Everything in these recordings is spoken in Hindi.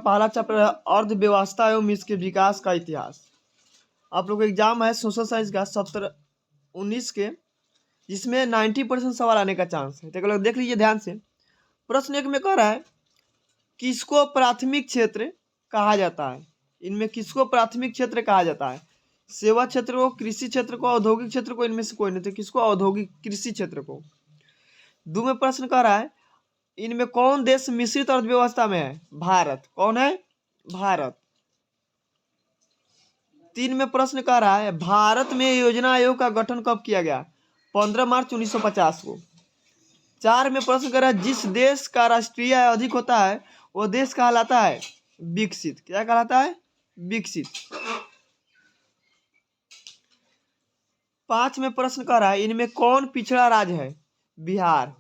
पहला चैप्टर है अर्थव्यवस्था एवं इसके विकास का इतिहास। आप लोग एग्जाम है सोशल साइंस का 17-19 के, जिसमें 90% सवाल आने का चांस है। तो लोग देख लीजिए ध्यान से। प्रश्न एक में कह रहा है किसको प्राथमिक क्षेत्र कहा जाता है। इनमें किसको प्राथमिक क्षेत्र कहा जाता है? सेवा क्षेत्र को, कृषि क्षेत्र को, औद्योगिक क्षेत्र को, इनमें से कोई नहीं। तो किसको? औद्योगिक कृषि क्षेत्र को। दो में प्रश्न कह रहा है इनमें कौन देश मिश्रित अर्थव्यवस्था में है? भारत। कौन है? भारत। तीन में प्रश्न कह रहा है भारत में योजना आयोग का गठन कब किया गया? 15 मार्च 1950 को। चार में प्रश्न कर रहा है जिस देश का राष्ट्रीय आय अधिक होता है वो देश कहलाता है विकसित। क्या कहलाता है? विकसित। पांच में प्रश्न कर रहा है इनमें कौन पिछड़ा राज्य है? बिहार।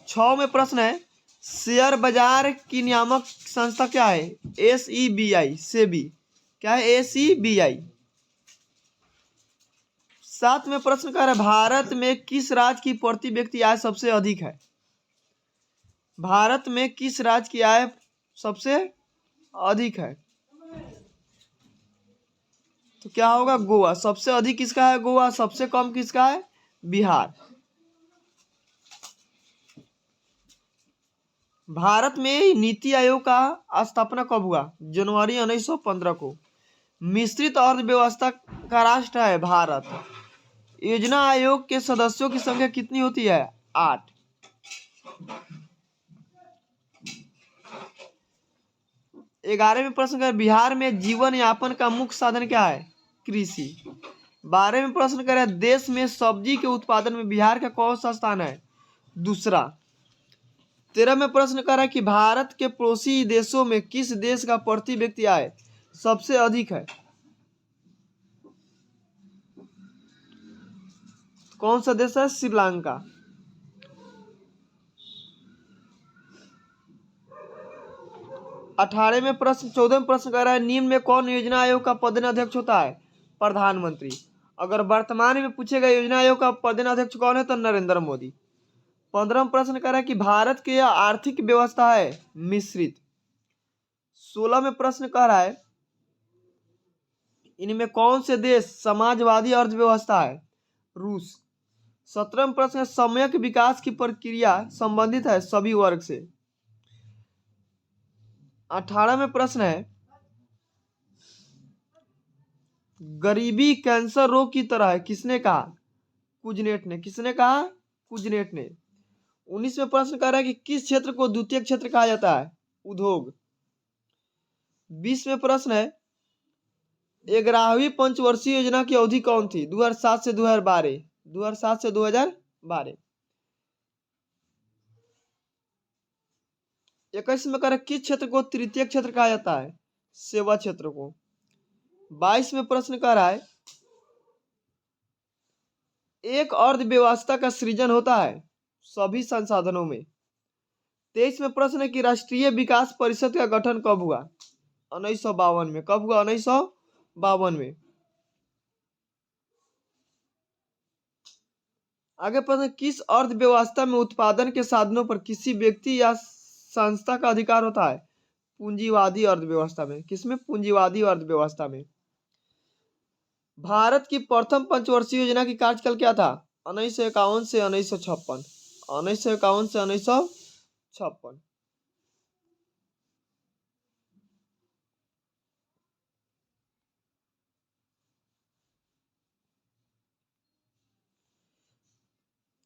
6 में प्रश्न है शेयर बाजार की नियामक संस्था क्या है? SEBI, सेबी। क्या है? SEBI। 7 में प्रश्न कर रहा है भारत में किस राज्य की प्रति व्यक्ति आय सबसे अधिक है? भारत में किस राज्य की आय सबसे अधिक है? तो क्या होगा? गोवा। सबसे अधिक किसका है? गोवा। सबसे कम किसका है? बिहार। भारत में नीति आयोग का स्थापना कब हुआ? जनवरी 1915 को। मिश्रित अर्थव्यवस्था का राष्ट्र है भारत। योजना आयोग के सदस्यों की संख्या कितनी होती है? 8। ग्यारह में प्रश्न कर बिहार में जीवन यापन का मुख्य साधन क्या है? कृषि। 12 में प्रश्न कर देश में सब्जी के उत्पादन में बिहार का कौन सा स्थान है? दूसरा। 13 में प्रश्न कर रहा है कि भारत के पड़ोसी देशों में किस देश का प्रति व्यक्ति आय सबसे अधिक है? कौन सा देश है? श्रीलंका। 18 में प्रश्न 14 में प्रश्न कर रहा है निम्न में कौन योजना आयोग का पदेन अध्यक्ष होता है? प्रधानमंत्री। अगर वर्तमान में पूछेगा योजना आयोग का पदेन अध्यक्ष कौन है तो नरेंद्र मोदी। 15 में प्रश्न कर रहा है कि भारत की आर्थिक व्यवस्था है मिश्रित। 16 में प्रश्न कह रहा है इनमें कौन से देश समाजवादी अर्थव्यवस्था है? रूस। 17 में प्रश्न है सम्यक विकास की प्रक्रिया संबंधित है सभी वर्ग से। 18 में प्रश्न है गरीबी कैंसर रोग की तरह है किसने कहा? कुजनेट ने। किसने कहा? कुजनेट ने। 19 में प्रश्न कर रहा है कि किस क्षेत्र को द्वितीय क्षेत्र कहा जाता है? उद्योग। 20 में प्रश्न है 11वीं पंचवर्षीय योजना की अवधि कौन थी? 2007 से 2012। 2007 से 2012। 21 में कर किस क्षेत्र को तृतीय क्षेत्र कहा जाता है? सेवा क्षेत्र को। 22 में प्रश्न कर रहा है एक अर्थव्यवस्था का सृजन होता है सभी संसाधनों में। 23 में प्रश्न है कि राष्ट्रीय विकास परिषद का गठन कब हुआ? 1952 में। कब हुआ? 1952 में। आगे प्रश्न किस अर्थव्यवस्था में उत्पादन के साधनों पर किसी व्यक्ति या संस्था का अधिकार होता है? पूंजीवादी अर्थव्यवस्था में। किसमें? पूंजीवादी अर्थव्यवस्था में। भारत की प्रथम पंचवर्षीय योजना की कार्यकाल क्या था? 1951 से 1956। 1951 से 1956।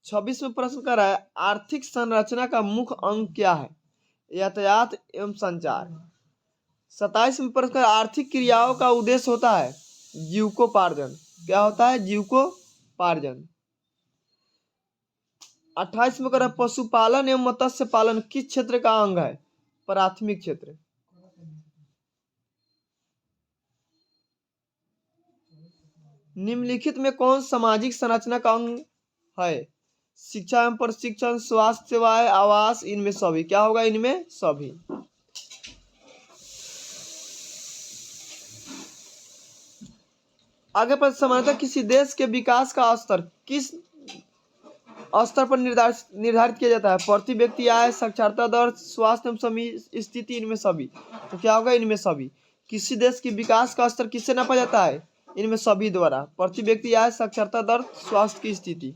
छब्बीस में प्रश्न कर रहा है आर्थिक संरचना का मुख्य अंग क्या है? यातायात एवं संचार। 27 में प्रश्न कर आर्थिक क्रियाओं का उद्देश्य होता है जीविकोपार्जन। क्या होता है? जीविकोपार्जन। 28 में कर पशुपालन एवं मत्स्य पालन किस क्षेत्र का अंग है? प्राथमिक क्षेत्र। निम्नलिखित में कौन सामाजिक संरचना का अंग है? शिक्षा एवं प्रशिक्षण, स्वास्थ्य सेवाएं, आवास, इनमें सभी। क्या होगा? इनमें सभी। आगे पर समानता किसी देश के विकास का स्तर किस स्तर पर निर्धारित किया जाता है? प्रति व्यक्ति आय, साक्षरता दर, स्वास्थ्य एवं समी स्थिति, इनमें सभी। तो क्या होगा? इनमें सभी। किसी देश की विकास का स्तर किससे नापा जाता है? इनमें सभी द्वारा। प्रति व्यक्ति आय, साक्षरता दर, स्वास्थ्य की स्थिति।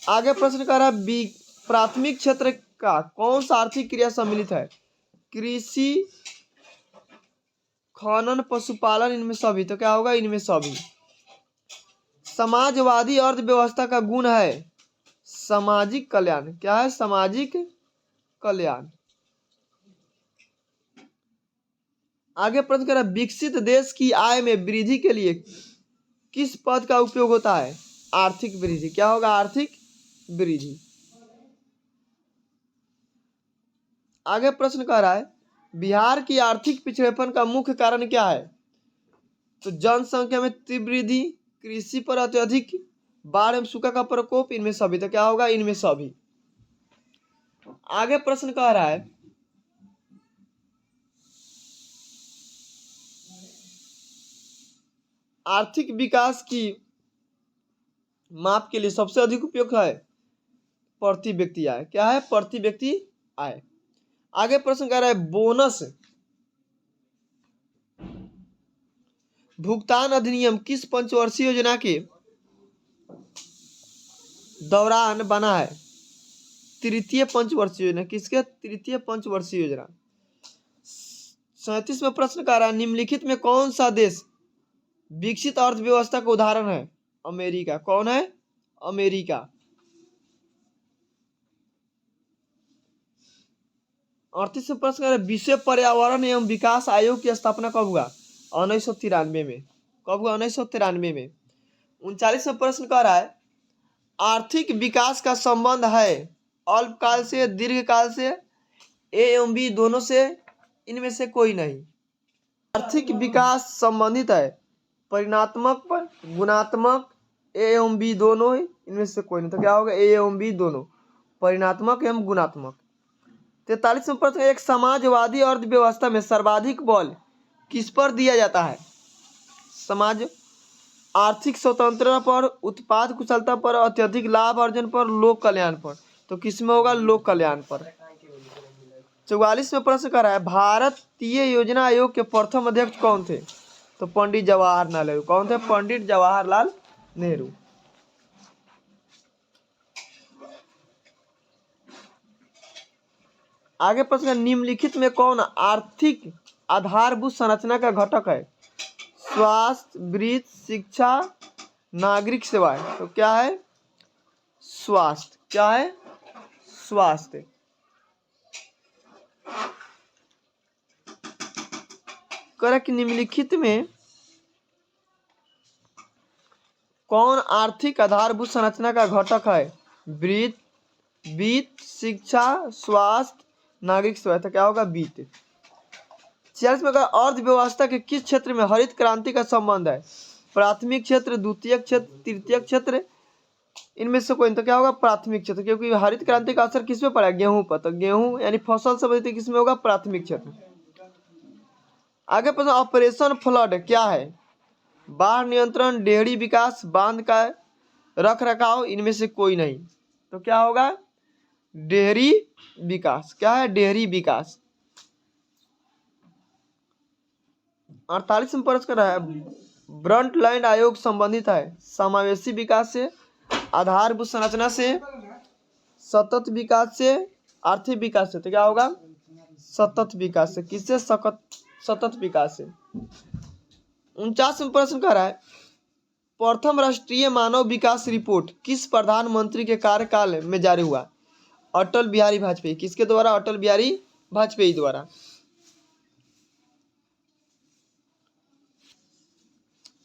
आगे प्रश्न कर रहा है प्राथमिक क्षेत्र का कौन सा आर्थिक क्रिया सम्मिलित है? कृषि, खनन, पशुपालन, इनमें सभी। तो क्या होगा? इनमें सभी। समाजवादी अर्थव्यवस्था का गुण है सामाजिक कल्याण। क्या है? सामाजिक कल्याण। आगे प्रश्न कर रहा है विकसित देश की आय में वृद्धि के लिए किस पद का उपयोग होता है? आर्थिक वृद्धि। क्या होगा? आर्थिक वृद्धि। आगे प्रश्न कर रहा है बिहार की आर्थिक पिछड़ेपन का मुख्य कारण क्या है? तो जनसंख्या में तीव्र वृद्धि, कृषि पर अत्यधिक, बाढ़ एवं सूखा का प्रकोप, इनमें सभी। तो क्या होगा? इनमें सभी। आगे प्रश्न कह रहा है आर्थिक विकास की माप के लिए सबसे अधिक उपयोग है प्रति व्यक्ति आय। क्या है? प्रति व्यक्ति आय। आगे प्रश्न कह रहा है बोनस भुगतान अधिनियम किस पंचवर्षीय योजना के दौरान बना है? तृतीय पंचवर्षीय योजना। किसके? तृतीय पंचवर्षीय योजना। 37 में प्रश्न कर रहा है निम्नलिखित में कौन सा देश विकसित अर्थव्यवस्था का उदाहरण है? अमेरिका। कौन है? अमेरिका। 38 में प्रश्न कर रहा है विश्व पर्यावरण एवं विकास आयोग की स्थापना कब हुआ? 1993 में। कब हुआ? 1993 में। 39 में प्रश्न कर रहा है आर्थिक विकास का संबंध है अल्पकाल से, दीर्घकाल से, ए एवं बी दोनों से, इनमें से कोई नहीं। आर्थिक विकास संबंधित है परिणात्मक पर, गुणात्मक, ए एवं बी दोनों, इनमें से कोई नहीं। तो क्या होगा? ए एवं बी दोनों, परिणात्मक एवं गुणात्मक। 43 में प्रश्न एक समाजवादी अर्थव्यवस्था में सर्वाधिक बल किस पर दिया जाता है? समाज आर्थिक स्वतंत्रता पर, उत्पाद कुशलता पर, अत्यधिक लाभ अर्जन पर, लोक कल्याण पर। तो किसमें होगा? लोक कल्याण पर। 44 में प्रश्न कर रहा है भारतीय योजना आयोग के प्रथम अध्यक्ष कौन थे? तो पंडित जवाहरलाल नेहरू। कौन थे? पंडित जवाहरलाल नेहरू। आगे प्रश्न निम्नलिखित में कौन आर्थिक आधारभूत संरचना का घटक है? स्वास्थ्य, वित्त, शिक्षा, नागरिक सेवाएं। तो क्या है? स्वास्थ्य। क्या है? स्वास्थ्य। करेक्ट। निम्नलिखित में कौन आर्थिक आधारभूत संरचना का घटक है? वित्त, शिक्षा, स्वास्थ्य, नागरिक सेवा। तो क्या होगा? वित्त। 46 में अर्थव्यवस्था के किस क्षेत्र में हरित क्रांति का संबंध है? प्राथमिक क्षेत्र, द्वितीय क्षेत्र, तृतीय क्षेत्र, इनमें से कोई। तो क्या होगा? प्राथमिक क्षेत्र। क्योंकि हरित क्रांति का असर किस पे पड़ा? गेहूं पर। तो गेहूं यानी फसल संबंधित किसमें होगा? प्राथमिक क्षेत्र। आगे प्रश्न ऑपरेशन फ्लड क्या है? बाढ़ नियंत्रण, डेयरी विकास, बांध का रख रखाव, इनमें से कोई नहीं। तो क्या होगा? डेयरी विकास। क्या है? डेयरी विकास। 48 में प्रश्न कर रहा है ब्रंटलैंड आयोग संबंधित है समावेशी विकास से, आधारभूत संरचना से, सतत विकास से, आर्थिक विकास से। तो क्या होगा? सतत विकास से। किससे? सतत विकास से। 49 में प्रश्न कर रहा है प्रथम राष्ट्रीय मानव विकास रिपोर्ट किस प्रधानमंत्री के कार्यकाल में जारी हुआ? अटल बिहारी वाजपेयी। किसके द्वारा? अटल बिहारी वाजपेयी द्वारा।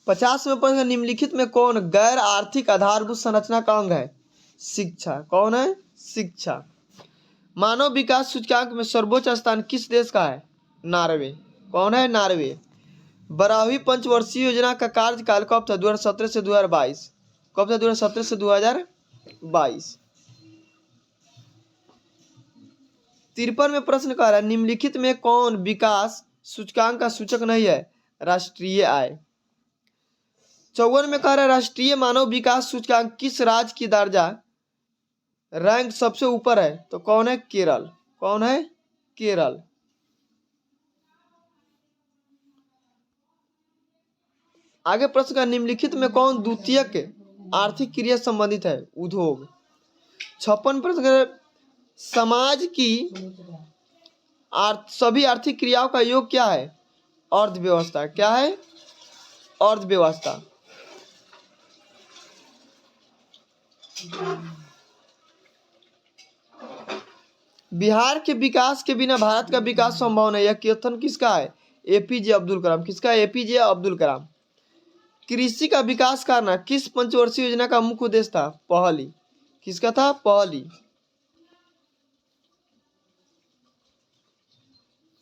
50 में प्रश्न निम्नलिखित में कौन गैर आर्थिक आधारभूत संरचना का अंग है? शिक्षा। कौन है? शिक्षा। मानव विकास सूचकांक में सर्वोच्च स्थान किस देश का है? नॉर्वे। कौन है? नॉर्वे। 12वीं पंचवर्षीय योजना का कार्यकाल कब था? 2017 से 2022। कब था? 2017 से 2022। 53 में प्रश्न कर रहा है निम्नलिखित में कौन विकास सूचकांक का सूचक नहीं है? राष्ट्रीय आय। 54 में कह रहा है राष्ट्रीय मानव विकास सूचकांक किस राज्य की दर्जा रैंक सबसे ऊपर है? तो कौन है? केरल। कौन है? केरल। आगे प्रश्न का निम्नलिखित में कौन द्वितीयक आर्थिक क्रिया संबंधित है? उद्योग। 56 प्रश्न का समाज की सभी आर्थिक क्रियाओं का योग क्या है? अर्थव्यवस्था। क्या है? अर्थव्यवस्था। बिहार के विकास के बिना भारत का विकास संभव नहीं। यह कथन किसका है? एपीजे अब्दुल कलाम। किसका? एपीजे अब्दुल कलाम। कृषि का विकास करना किस पंचवर्षीय योजना का मुख्य उद्देश्य था? पहली। किसका था? पहली।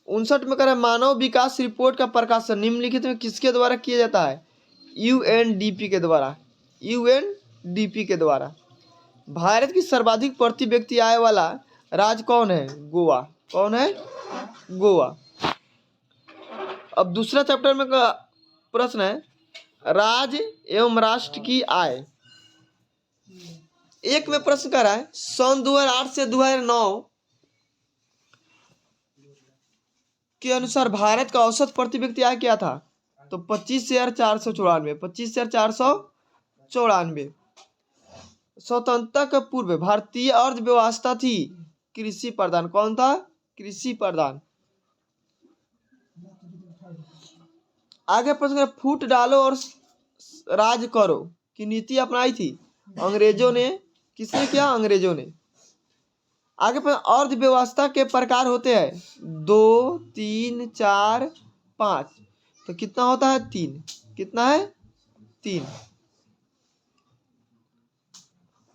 59 में करें मानव विकास रिपोर्ट का प्रकाशन निम्नलिखित में किसके द्वारा किया जाता है? यूएनडीपी के द्वारा। यूएनडीपी के द्वारा। भारत की सर्वाधिक प्रति व्यक्ति आय वाला राज्य कौन है? गोवा। कौन है? गोवा। अब दूसरा चैप्टर में का प्रश्न है राज्य एवं राष्ट्र की आय। एक में प्रश्न कर रहा है सन 2008 से 2009 के अनुसार भारत का औसत प्रति व्यक्ति आय क्या था? तो 25,494। 25,494। स्वतंत्रता के पूर्व भारतीय अर्थव्यवस्था थी कृषि प्रधान। कौन था? कृषि प्रधान। आगे प्रश्न फूट डालो और राज करो की नीति अपनाई थी अंग्रेजों ने। किसने किया? अंग्रेजों ने। आगे पर अर्थव्यवस्था के प्रकार होते हैं 2, 3, 4, 5। तो कितना होता है? 3। कितना है? 3।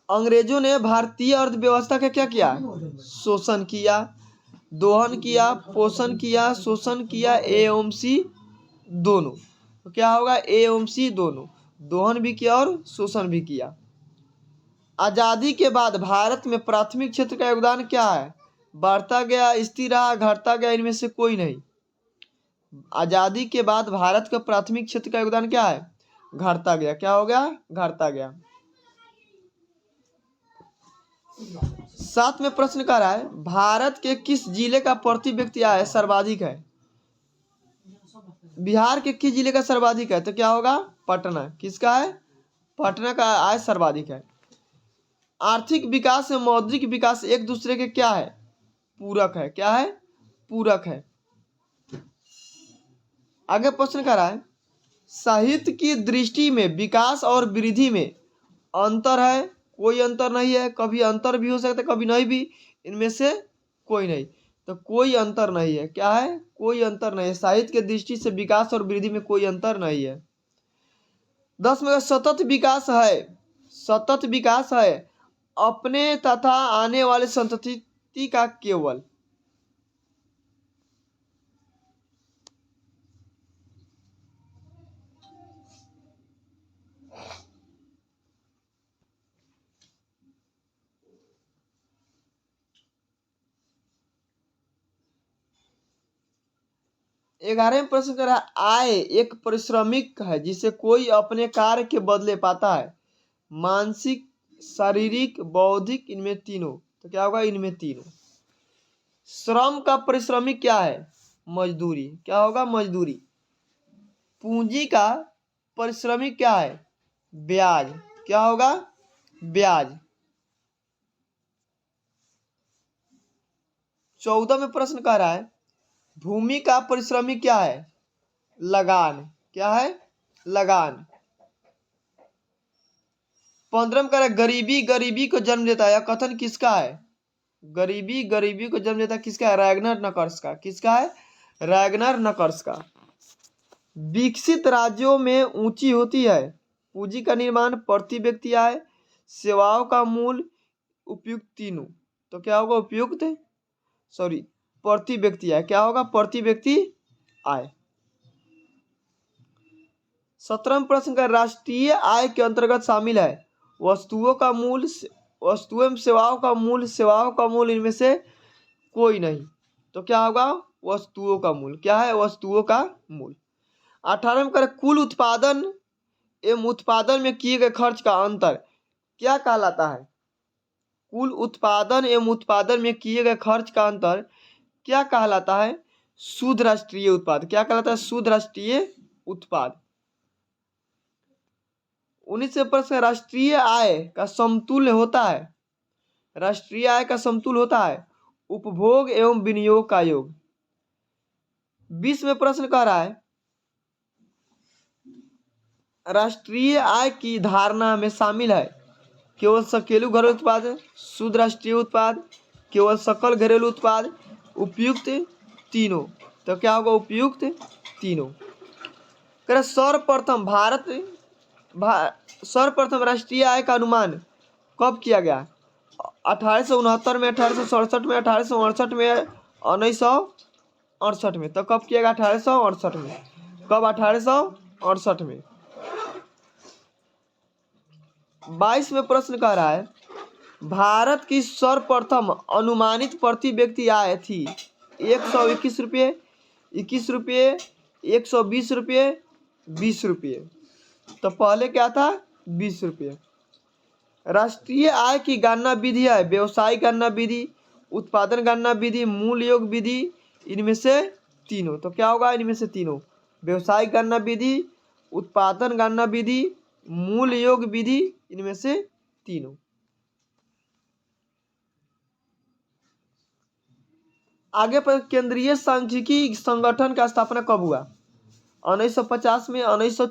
अंग्रेजों ने भारतीय अर्थव्यवस्था का क्या किया? शोषण किया, दोहन किया, पोषण किया, शोषण किया, ए एवं सी दोनों। तो क्या होगा? ए एवं सी दोनों। दोहन भी किया और शोषण भी किया। आजादी के बाद भारत में प्राथमिक क्षेत्र का योगदान क्या है? बढ़ता गया, स्थिर रहा, घटता गया, इनमें से कोई नहीं। आजादी के बाद भारत का प्राथमिक क्षेत्र का योगदान क्या है? घटता गया। क्या हो गया? घटता गया। 7 में प्रश्न कर रहा है भारत के किस जिले का प्रति व्यक्ति आय सर्वाधिक है? बिहार के किस जिले का सर्वाधिक है? तो क्या होगा? पटना। किसका है? पटना का आय सर्वाधिक है। आर्थिक विकास और मौद्रिक विकास एक दूसरे के क्या है? पूरक है। क्या है? पूरक है। आगे प्रश्न कर रहा है साहित्य की दृष्टि में विकास और वृद्धि में अंतर है? कोई अंतर नहीं है। कभी अंतर भी हो सकता है, कभी नहीं भी। इनमें से कोई नहीं। तो कोई अंतर नहीं है। क्या है? कोई अंतर नहीं है। साहित्य की दृष्टि से विकास और वृद्धि में कोई अंतर नहीं है। 10 में सतत विकास है। सतत विकास है अपने तथा आने वाले संतति का केवल। ग्यारहवें प्रश्न कर रहा है आय एक परिश्रमिक है जिसे कोई अपने कार्य के बदले पाता है। मानसिक, शारीरिक, बौद्धिक, इनमें तीनों। तो क्या होगा? इनमें तीनों। श्रम का परिश्रमिक क्या है? मजदूरी। क्या होगा? मजदूरी। पूंजी का परिश्रमिक क्या है? ब्याज। क्या होगा? ब्याज। 14 में प्रश्न कह रहा है भूमि का परिश्रमिक क्या है? लगान। क्या है? लगान। 15 में कह रहा है गरीबी गरीबी को जन्म देता है। यह कथन किसका है? गरीबी गरीबी को जन्म देता है किसका है? रैगनर नकर्स का। किसका है? रैगनर नकर्स का। विकसित राज्यों में ऊंची होती है पूंजी का निर्माण, प्रति व्यक्ति आय, सेवाओं का मूल्य, उपयुक्त तीनों। तो क्या होगा? उपयुक्त प्रति व्यक्ति आय। क्या होगा? प्रति व्यक्ति आय। 17 प्रश्न का राष्ट्रीय आय के अंतर्गत शामिल है वस्तुओं का मूल्य, वस्तुओं एवं सेवाओं का मूल्य, सेवाओं का मूल्य, इनमें से कोई नहीं। तो क्या होगा? वस्तुओं का मूल्य। क्या है? वस्तुओं का मूल्य। 18 में कर कुल उत्पादन एवं उत्पादन में किए गए खर्च का अंतर क्या कहलाता है? कुल उत्पादन एवं उत्पादन में किए गए खर्च का अंतर क्या कहलाता है? शुद्ध राष्ट्रीय उत्पाद। क्या कहलाता है? शुद्ध राष्ट्रीय उत्पाद। 19वें प्रश्न, राष्ट्रीय आय का समतुल्य होता है। राष्ट्रीय आय का समतुल्य होता है उपभोग एवं विनियोग का योग। 20वें प्रश्न कह रहा है राष्ट्रीय आय की धारणा में शामिल है केवल सकल घरेलू उत्पाद, शुद्ध राष्ट्रीय उत्पाद, केवल सकल घरेलू उत्पाद, उपयुक्त तीनों। तो क्या होगा? उपयुक्त तीनों। कह सर्वप्रथम राष्ट्रीय आय का अनुमान कब किया गया? 1869 में, 1867 में, 1868 में, 1968 में। तो कब किया गया? 1868 में। कब? 1868 में। 22वें प्रश्न कह रहा है भारत की सर्वप्रथम अनुमानित प्रति व्यक्ति आय थी 121 रुपये, 21 रुपये, 120 रुपये, 20 रुपये। तो पहले क्या था? 20 रुपये। राष्ट्रीय आय की गणना विधि है व्यवसायिक गणना विधि, उत्पादन गणना विधि, मूल योग विधि, इनमें से तीनों। तो क्या होगा? इनमें से तीनों। व्यवसायिक गणना विधि, उत्पादन गणना विधि, मूल योग विधि, इनमें से तीनों। आगे पर केंद्रीय सांख्यिकी संगठन का स्थापना कब हुआ? 1950 में, 19